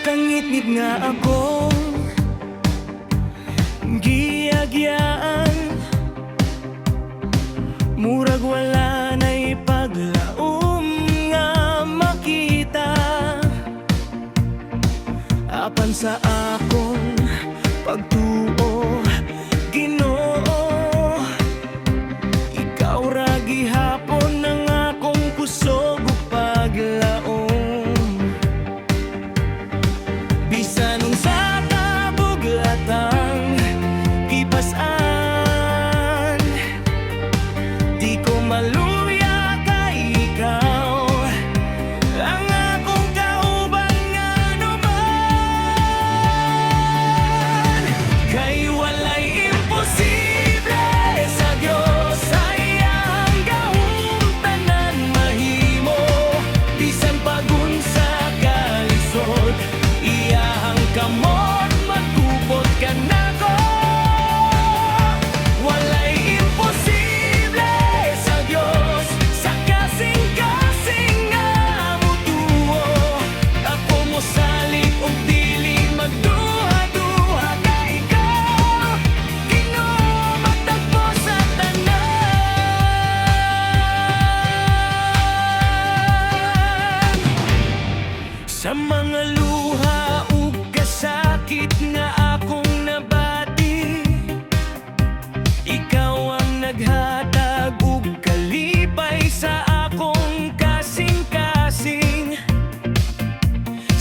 Kangit-ngit nga akong giyagyaan, murag wala na'y paglaom nga makita. Apan sa akong pagtuo, Ginoo, ikaw ra gihapon ang akong kusog ug paglaom. Bisan unsa ta bugatang gipas-an, di ko maluya kay ikaw ang akong kauban nga naman. Kay walay imposible sa Dios, sayang gahong tanan mahimo. Bisan pagunsa kalisod, iyahang kamot magkupot ka nako. Walay imposible sa Dios, sa kasing-kasing nga mutuo. Ako mo salig og dili magduha-duha ka ikaw, Ginoo, magtagpo sa tanan. Sa mga luha ug kasakit nga akong nabati, ikaw ang naghatag ug kalipay sa akong kasing-kasing.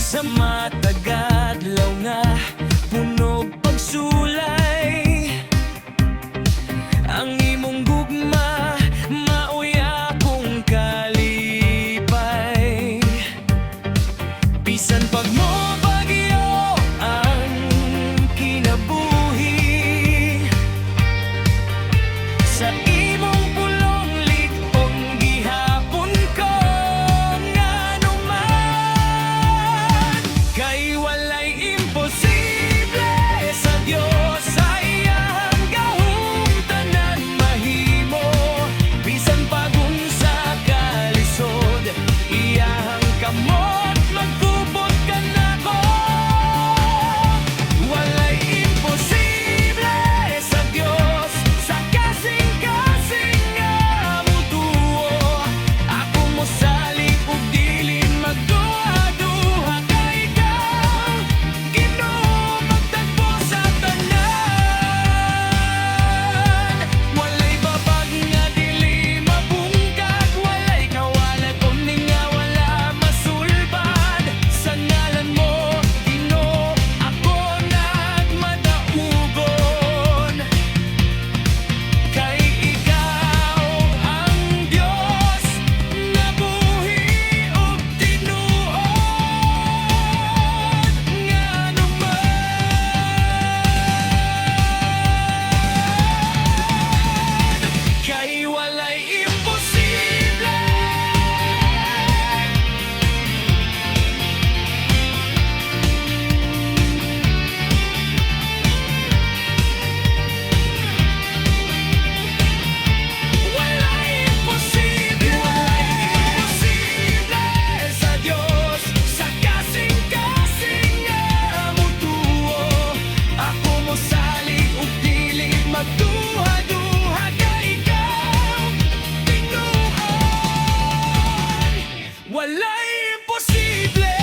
Sa matagadlaw nga punog pagsulay, ang imong gugma maoy akong kalipay. Bisan pag mo bagyo ang kinabuhi, sa imong pulong ligong gihapon ko nganuman. Kay walay imposible sa Dios, sayang gahong tanan mahimo. Bisan pagunsa kalisod, iyahang kamot magkupot ka nako. Walay imposible sa Dios, sa kasing-kasing nga mutuo. Ako mo salig ug dili magduha-duha ka ikaw, Ginoo, magtagpo sa tanan. Walay babag nga dili mabungkag, walay kawalag omning nga wala masulbad. Sa ngalan mo, Ginoo, ako nagmadaugon. Kay ikaw ang Dios nga buhi ug tinuod nganuman. Kay walay imposible. Walay imposible sa Dios, sa kasing-kasing nga mutuo. Ako mo salig ug dili magduha-duha ka ikaw, Ginoo. Walay imposible.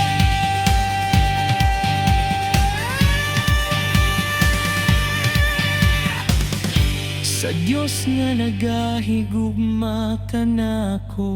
Sa Dios nga nagahigugma ka nako.